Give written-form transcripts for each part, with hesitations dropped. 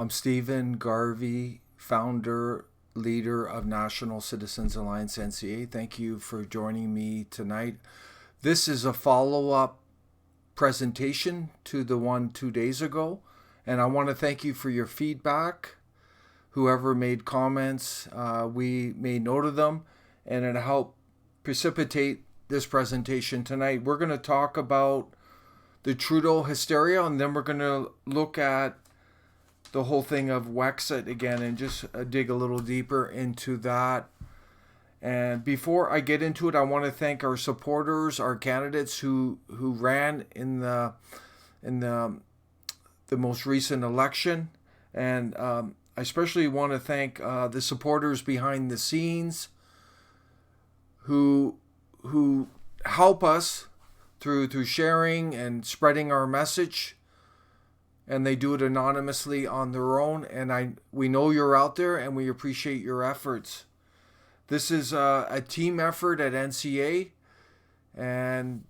I'm Stephen Garvey, founder, leader of National Citizens Alliance NCA. Thank you for joining me tonight. This is a follow-up presentation to the one 2 days ago, and I want to thank you for your feedback. Whoever made comments, we made note of them, and it helped precipitate this presentation tonight. We're going to talk about the Trudeau Hysteria, and then we're going to look at the whole thing of Wexit again and just dig a little deeper into that. And before I get into it, I want to thank our supporters, our candidates who ran in the most recent election, and I especially want to thank the supporters behind the scenes who help us through sharing and spreading our message. And they do it anonymously on their own. And we know you're out there, and we appreciate your efforts. This is a team effort at NCA, and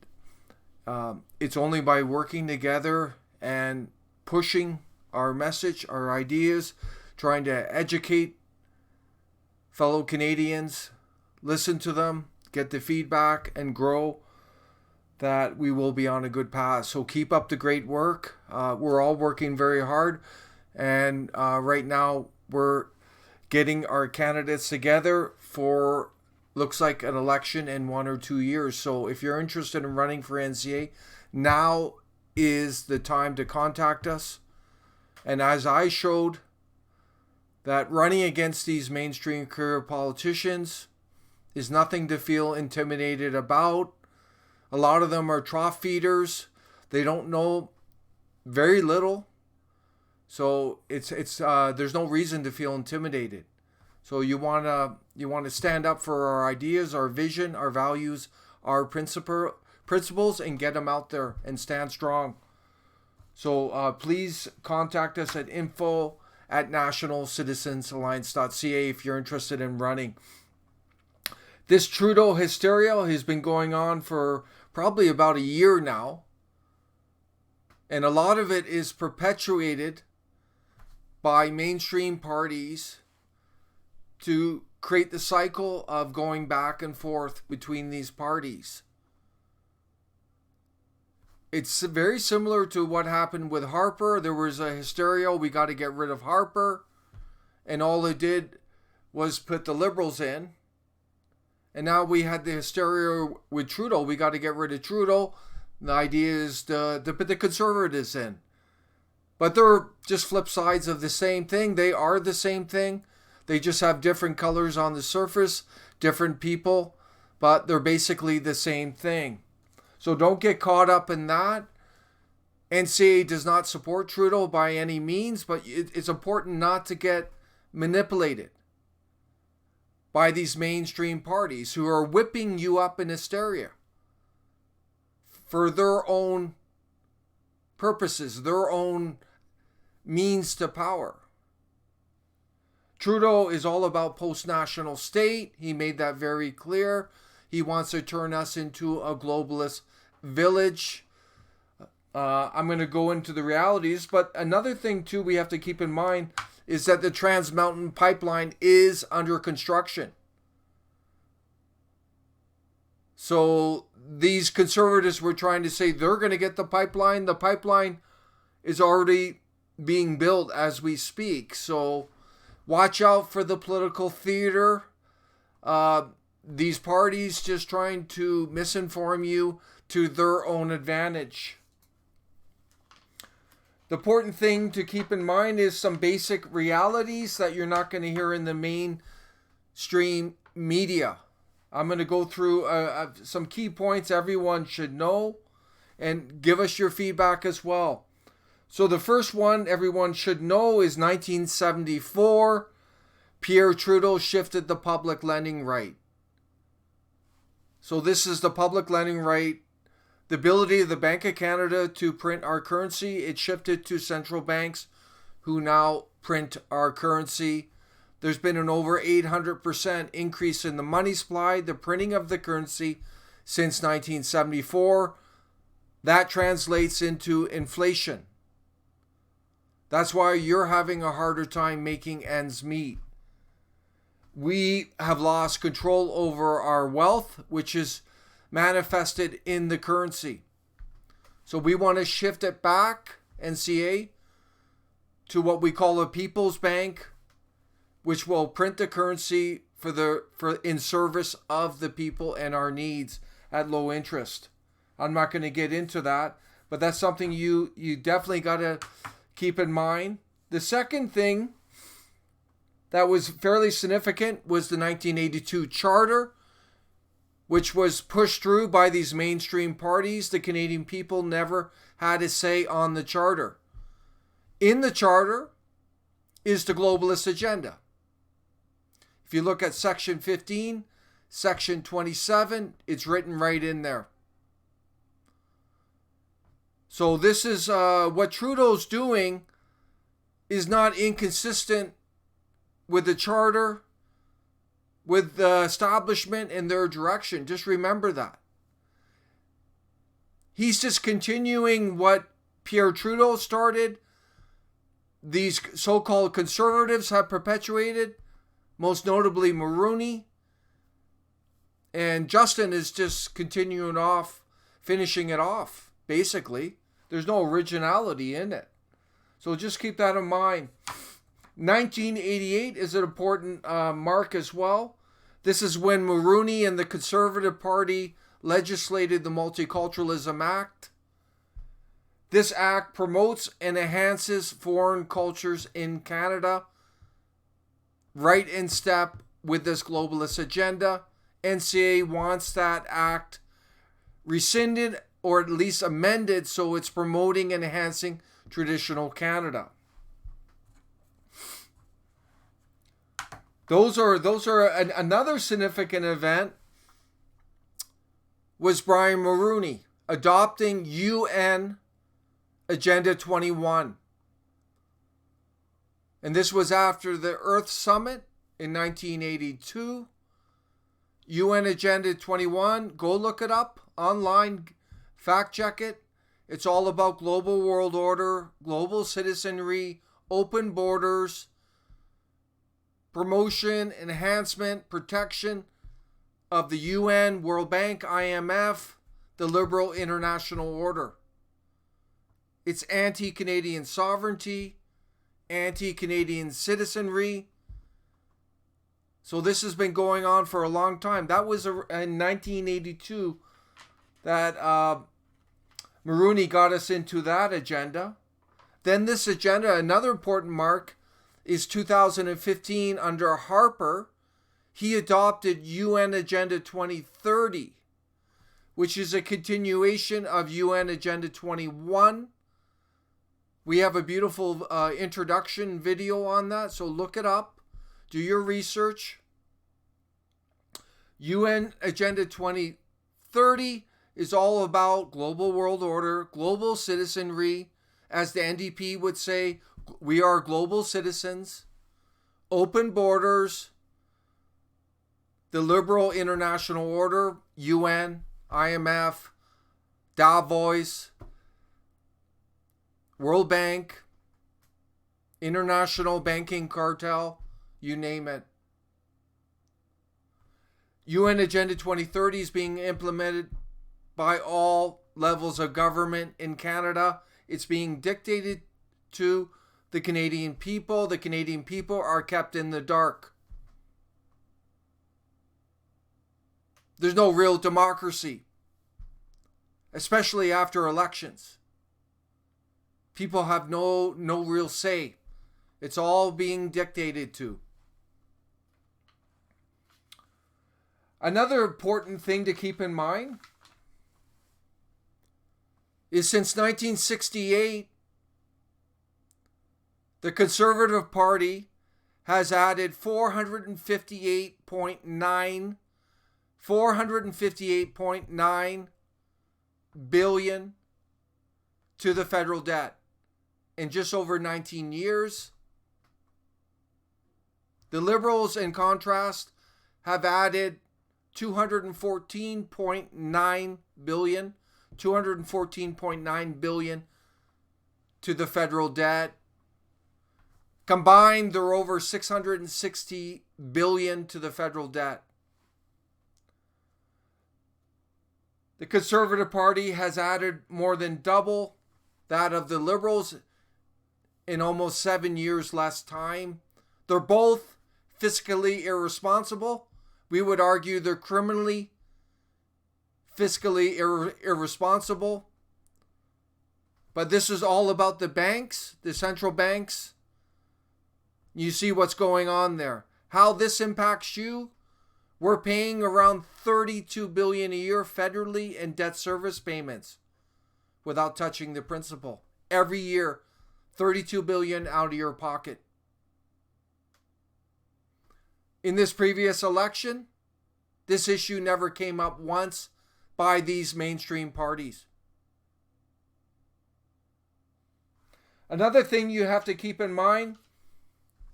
it's only by working together and pushing our message, our ideas, trying to educate fellow Canadians, listen to them, get the feedback, and grow, that we will be on a good path. So keep up the great work. We're all working very hard, and right now we're getting our candidates together for, looks like, an election in 1 or 2 years. So if you're interested in running for NCA, now is the time to contact us. And as I showed, that running against these mainstream career politicians is nothing to feel intimidated about. A lot of them are trough feeders. They don't know very little. So it's there's no reason to feel intimidated. So you want to stand up for our ideas, our vision, our values, our principles, and get them out there and stand strong. So please contact us at info@nationalcitizensalliance.ca if you're interested in running. This Trudeau hysteria has been going on for probably about a year now. And a lot of it is perpetuated by mainstream parties to create the cycle of going back and forth between these parties. It's very similar to what happened with Harper. There was a hysteria, we got to get rid of Harper. And all it did was put the Liberals in. And now we had the hysteria with Trudeau. We got to get rid of Trudeau. The idea is to put the Conservatives in. But they're just flip sides of the same thing. They are the same thing. They just have different colors on the surface, different people, but they're basically the same thing. So don't get caught up in that. NCA does not support Trudeau by any means, but it's important not to get manipulated by these mainstream parties who are whipping you up in hysteria for their own purposes, their own means to power. Trudeau is all about post-national state. He made that very clear. He wants to turn us into a globalist village. I'm going to go into the realities, but another thing too we have to keep in mind is that the Trans Mountain Pipeline is under construction. So these conservatives were trying to say they're going to get the pipeline. The pipeline is already being built as we speak. So watch out for the political theater. These parties just trying to misinform you to their own advantage. The important thing to keep in mind is some basic realities that you're not going to hear in the mainstream media. I'm going to go through some key points everyone should know and give us your feedback as well. So the first one everyone should know is 1974, Pierre Trudeau shifted the public lending right. So this is the public lending right. The ability of the Bank of Canada to print our currency, it shifted to central banks who now print our currency. There's been an over 800% increase in the money supply, the printing of the currency since 1974. That translates into inflation. That's why you're having a harder time making ends meet. We have lost control over our wealth, which is manifested in the currency. So we want to shift it back, NCA, to what we call a people's bank, which will print the currency for in service of the people and our needs at low interest. I'm not going to get into that, but that's something you definitely got to keep in mind. The second thing that was fairly significant was the 1982 Charter, which was pushed through by these mainstream parties. The Canadian people never had a say on the Charter. In the Charter is the globalist agenda. If you look at Section 15, Section 27, it's written right in there. So this is what Trudeau's doing is not inconsistent with the Charter, with the establishment and their direction. Just remember that. He's just continuing what Pierre Trudeau started. These so-called conservatives have perpetuated, most notably Mulroney. And Justin is just continuing off, finishing it off, basically. There's no originality in it. So just keep that in mind. 1988 is an important mark as well. This is when Mulroney and the Conservative Party legislated the Multiculturalism Act. This act promotes and enhances foreign cultures in Canada, right in step with this globalist agenda. NCA wants that act rescinded or at least amended so it's promoting and enhancing traditional Canada. Those are another significant event was Brian Mulroney adopting UN Agenda 21. And this was after the Earth Summit in 1982. UN Agenda 21, go look it up online, fact check it. It's all about global world order, global citizenry, open borders, promotion, enhancement, protection of the UN, World Bank, IMF, the liberal international order. It's anti-Canadian sovereignty, anti-Canadian citizenry. So this has been going on for a long time. That was in 1982 that Mulroney got us into that agenda. Then this agenda, another important mark, is 2015 under Harper. He adopted UN Agenda 2030, which is a continuation of UN Agenda 21. We have a beautiful introduction video on that, so look it up. Do your research. UN Agenda 2030 is all about global world order, global citizenry. As the NDP would say, we are global citizens, open borders, the liberal international order, UN, IMF, Davos, World Bank, International Banking Cartel, you name it. UN Agenda 2030 is being implemented by all levels of government in Canada. It's being dictated to the Canadian people. The Canadian people are kept in the dark. There's no real democracy, especially after elections. People have no real say. It's all being dictated to. Another important thing to keep in mind is since 1968, the Conservative Party has added $458.9 billion to the federal debt in just over 19 years. The Liberals, in contrast, have added $214.9 billion to the federal debt Combined, they're over $660 billion to the federal debt. The Conservative Party has added more than double that of the Liberals in almost 7 years less time. They're both fiscally irresponsible. We would argue they're criminally, fiscally irresponsible. But this is all about the banks, the central banks. You see what's going on there. How this impacts you. We're paying around $32 billion a year federally in debt service payments without touching the principal. Every year, $32 billion out of your pocket. In this previous election, this issue never came up once by these mainstream parties. Another thing you have to keep in mind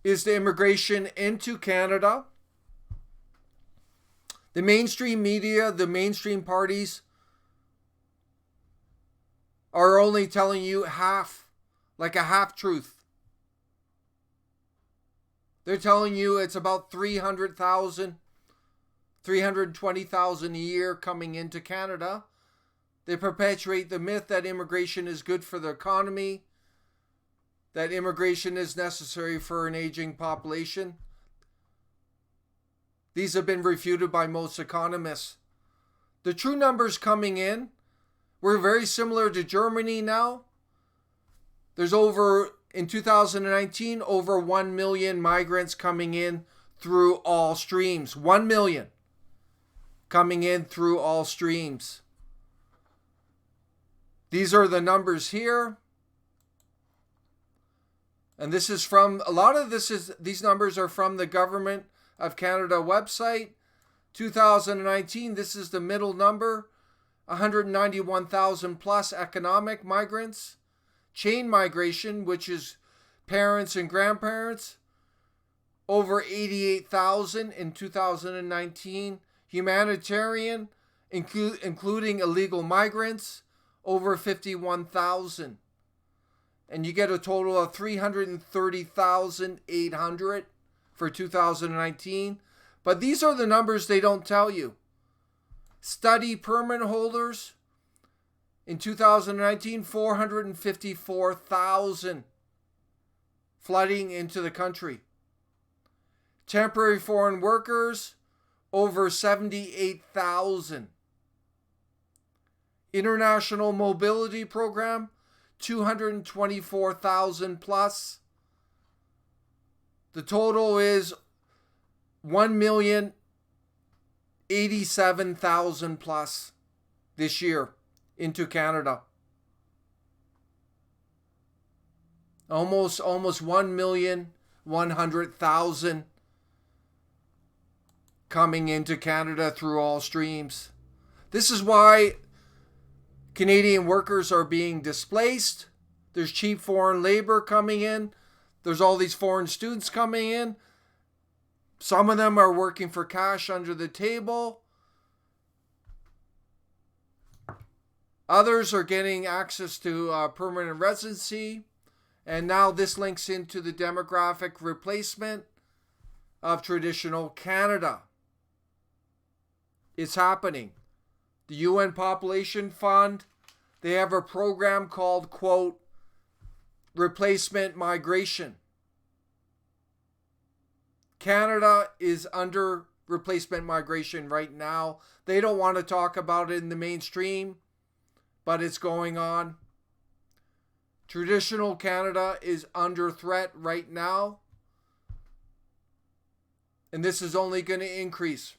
is the immigration into Canada. The mainstream media, the mainstream parties are only telling you half, like a half-truth. They're telling you it's about 300,000, 320,000 a year coming into Canada. They perpetuate the myth that immigration is good for the economy, that immigration is necessary for an aging population. These have been refuted by most economists. The true numbers coming in, we're very similar to Germany now. There's in 2019, over 1 million migrants coming in through all streams. 1 million coming in through all streams. These are the numbers here. And this is from, these numbers are from the Government of Canada website. 2019, this is the middle number, 191,000 plus economic migrants. Chain migration, which is parents and grandparents, over 88,000 in 2019. Humanitarian, including illegal migrants, over 51,000. And you get a total of 330,800 for 2019. But these are the numbers they don't tell you. Study permit holders in 2019, 454,000 flooding into the country. Temporary foreign workers, over 78,000. International mobility program, 224,000 plus. The total is 1,087,000 plus this year into Canada. Almost 1,100,000 coming into Canada through all streams. This is why Canadian workers are being displaced. There's cheap foreign labor coming in. There's all these foreign students coming in. Some of them are working for cash under the table. Others are getting access to permanent residency. And now this links into the demographic replacement of traditional Canada. It's happening. The UN Population Fund, they have a program called, quote, replacement migration. Canada is under replacement migration right now. They don't want to talk about it in the mainstream, but it's going on. Traditional Canada is under threat right now. And this is only going to increase.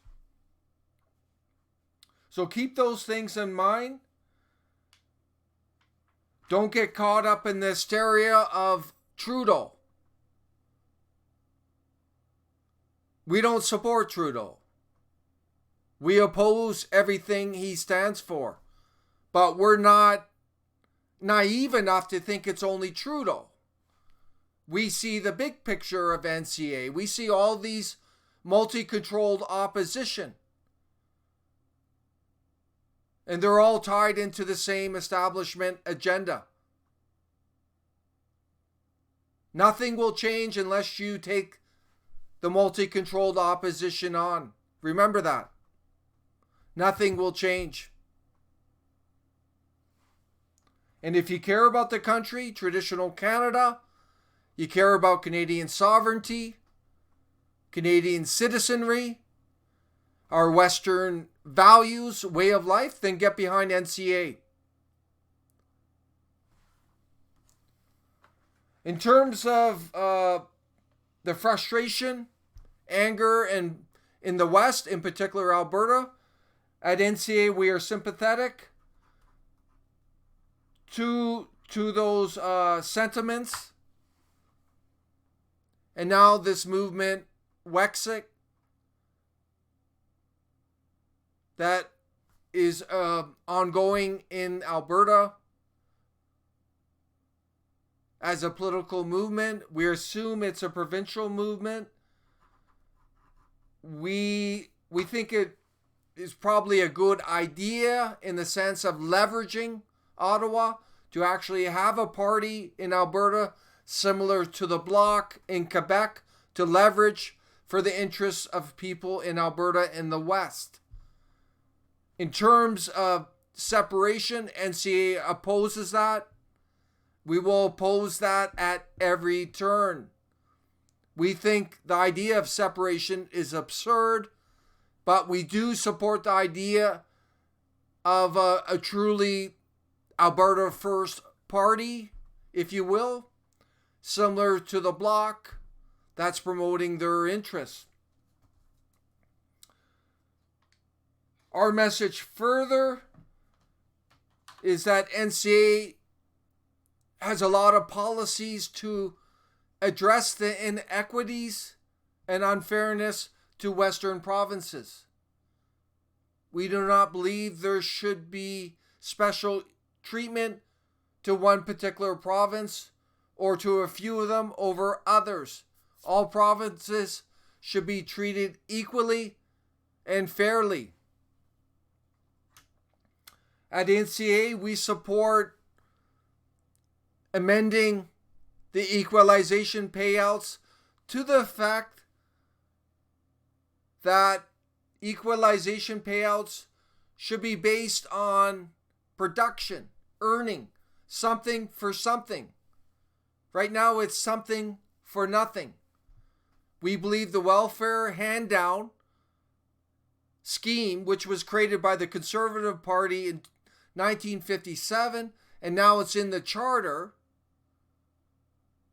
So keep those things in mind. Don't get caught up in the hysteria of Trudeau. We don't support Trudeau. We oppose everything he stands for. But we're not naive enough to think it's only Trudeau. We see the big picture of NCA. We see all these multi-controlled opposition. And they're all tied into the same establishment agenda. Nothing will change unless you take the multi-controlled opposition on. Remember that. Nothing will change. And if you care about the country, traditional Canada, you care about Canadian sovereignty, Canadian citizenry, our Western values, way of life, then get behind NCA. In terms of the frustration, anger, and in the West, in particular Alberta, at NCA we are sympathetic to those sentiments. And now this movement, Wexit, that is ongoing in Alberta as a political movement. We assume it's a provincial movement. We think it is probably a good idea in the sense of leveraging Ottawa to actually have a party in Alberta similar to the Bloc in Quebec to leverage for the interests of people in Alberta in the West. In terms of separation, NCA opposes that. We will oppose that at every turn. We think the idea of separation is absurd, but we do support the idea of a truly Alberta First party, if you will, similar to the Bloc that's promoting their interests. Our message further is that NCA has a lot of policies to address the inequities and unfairness to Western provinces. We do not believe there should be special treatment to one particular province or to a few of them over others. All provinces should be treated equally and fairly. At NCA, we support amending the equalization payouts to the fact that equalization payouts should be based on production, earning, something for something. Right now, it's something for nothing. We believe the welfare hand-down scheme, which was created by the Conservative Party in 1957, and now it's in the Charter.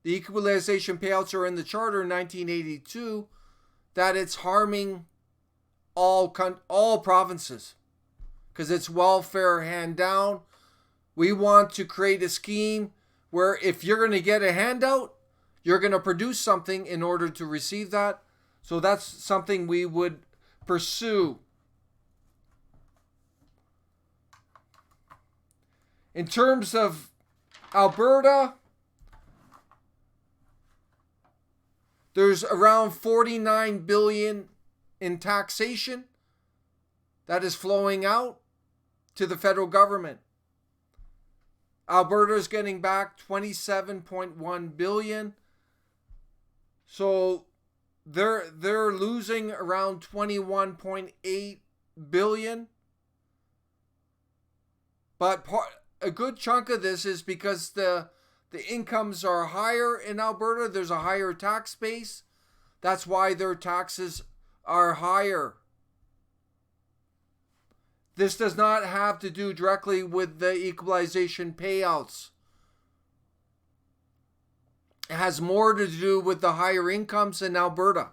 The equalization payouts are in the Charter in 1982, that it's harming all provinces because it's welfare hand down. We want to create a scheme where if you're going to get a handout, you're going to produce something in order to receive that. So that's something we would pursue. In terms of Alberta, there's around 49 billion in taxation that is flowing out to the federal government. Alberta is getting back 27.1 billion. So they're losing around 21.8 billion. But a good chunk of this is because the incomes are higher in Alberta. There's a higher tax base. That's why their taxes are higher. This does not have to do directly with the equalization payouts. It has more to do with the higher incomes in Alberta.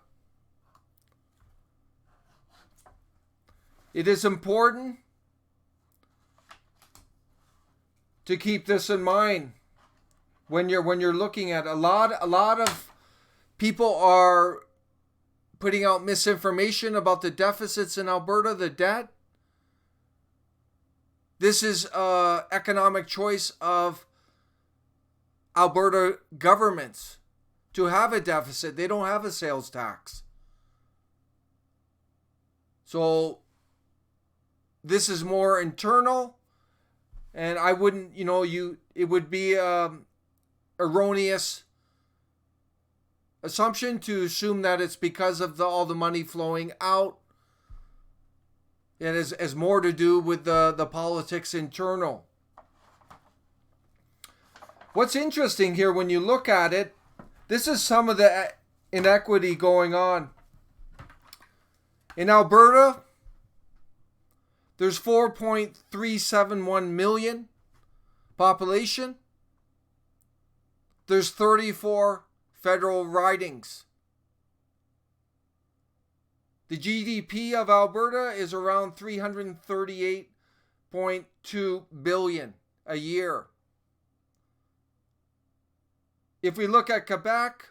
It is important to keep this in mind when you're looking at a lot of people are putting out misinformation about the deficits in Alberta, the debt. This is an economic choice of Alberta governments to have a deficit. They don't have a sales tax. So this is more internal, and I wouldn't, it would be erroneous assumption to assume that it's because of all the money flowing out. It has more to do with the politics internal. What's interesting here when you look at it, this is some of the inequity going on. In Alberta, there's 4.371 million population. There's 34 federal ridings. The GDP of Alberta is around $338.2 billion a year. If we look at Quebec,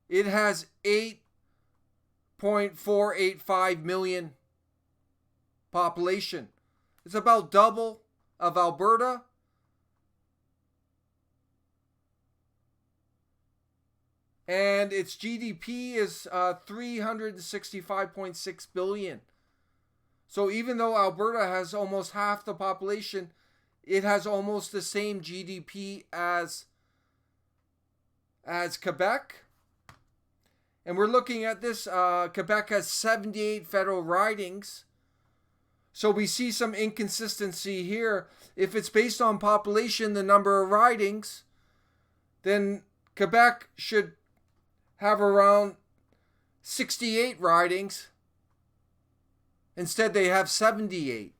it has 8.485 million population. It's about double of Alberta. And its GDP is 365.6 billion. So even though Alberta has almost half the population, it has almost the same GDP as Quebec. And we're looking at this, Quebec has 78 federal ridings. So we see some inconsistency here. If it's based on population, the number of ridings, then Quebec should have around 68 ridings. Instead, they have 78.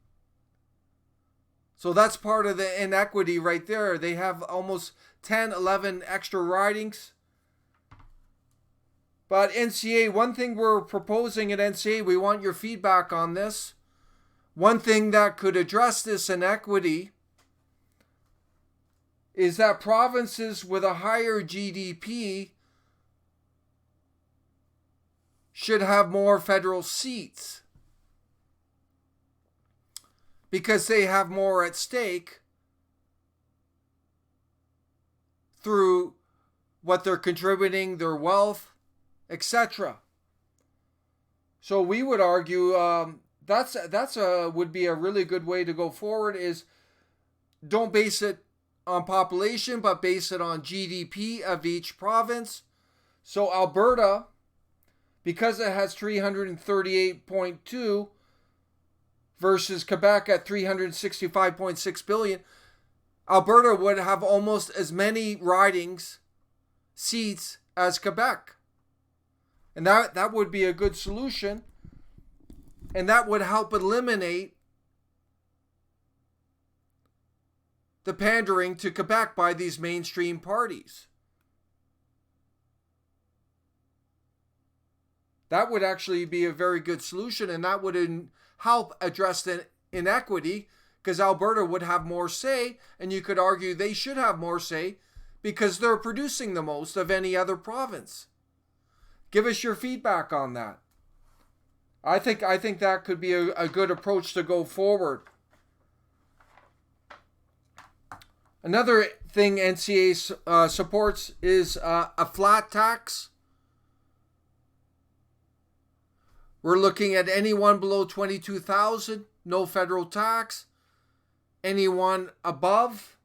So that's part of the inequity right there. They have almost 10, 11 extra ridings. But NCA, one thing we're proposing at NCA, we want your feedback on this. One thing that could address this inequity is that provinces with a higher GDP should have more federal seats because they have more at stake through what they're contributing, their wealth, etc. So we would argue that's would be a really good way to go forward, is don't base it on population, but base it on GDP of each province. So Alberta, because it has 338.2 versus Quebec at 365.6 billion, Alberta would have almost as many ridings, seats, as Quebec. And that would be a good solution. And that would help eliminate the pandering to Quebec by these mainstream parties. That would actually be a very good solution, and that would help address the inequity, because Alberta would have more say, and you could argue they should have more say because they're producing the most of any other province. Give us your feedback on that. I think that could be a good approach to go forward. Another thing NCA supports is a flat tax. We're looking at anyone below $22,000, no federal tax. Anyone above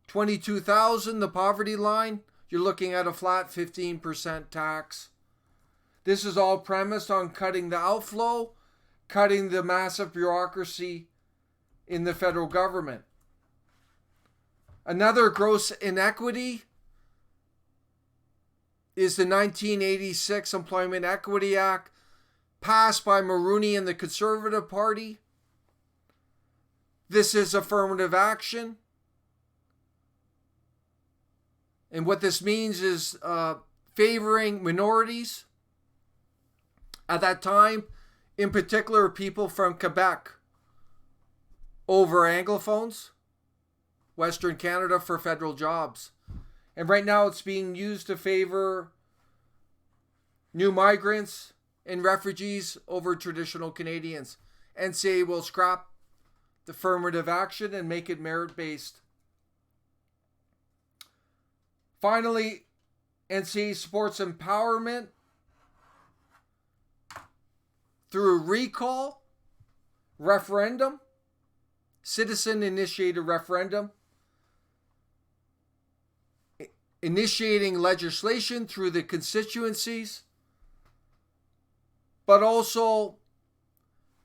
$22,000, the poverty line, you're looking at a flat 15% tax. This is all premised on cutting the outflow, cutting the massive bureaucracy in the federal government. Another gross inequity is the 1986 Employment Equity Act, passed by Mulroney and the Conservative Party. This is affirmative action. And what this means is favoring minorities. At that time, in particular, people from Quebec over Anglophones, Western Canada, for federal jobs. And right now it's being used to favor new migrants and refugees over traditional Canadians. NCA will scrap the affirmative action and make it merit-based. Finally, NCA supports empowerment through recall, referendum, citizen-initiated referendum. initiating legislation through the constituencies, but also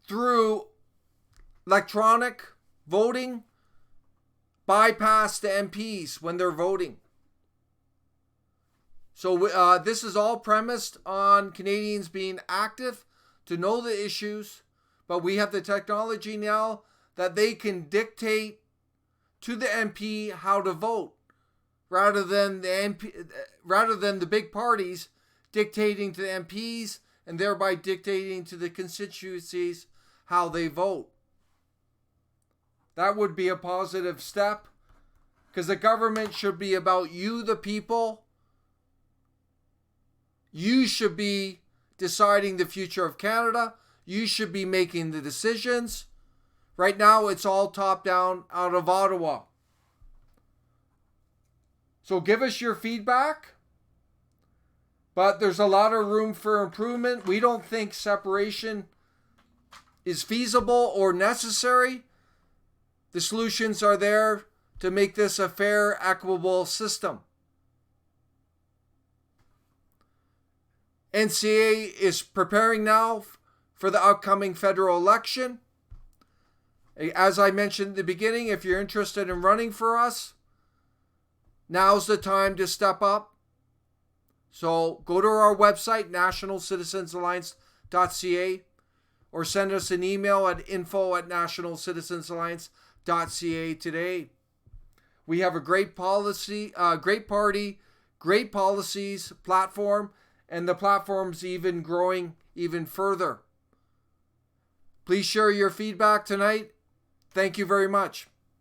through electronic voting, bypass the MPs when they're voting. So this is all premised on Canadians being active to know the issues, but we have the technology now that they can dictate to the MP how to vote, rather than the big parties dictating to the MPs and thereby dictating to the constituencies how they vote. That would be a positive step, because the government should be about you, the people. You should be deciding the future of Canada. You should be making the decisions. Right now, it's all top down out of Ottawa. So give us your feedback. But there's a lot of room for improvement. We don't think separation is feasible or necessary. The solutions are there to make this a fair, equitable system. NCA is preparing now for the upcoming federal election. As I mentioned at the beginning, if you're interested in running for us, now's the time to step up. So go to our website, nationalcitizensalliance.ca, or send us an email at info@nationalcitizensalliance.ca today. We have a great policy, great party, great policies platform, and the platform's even growing even further. Please share your feedback tonight. Thank you very much.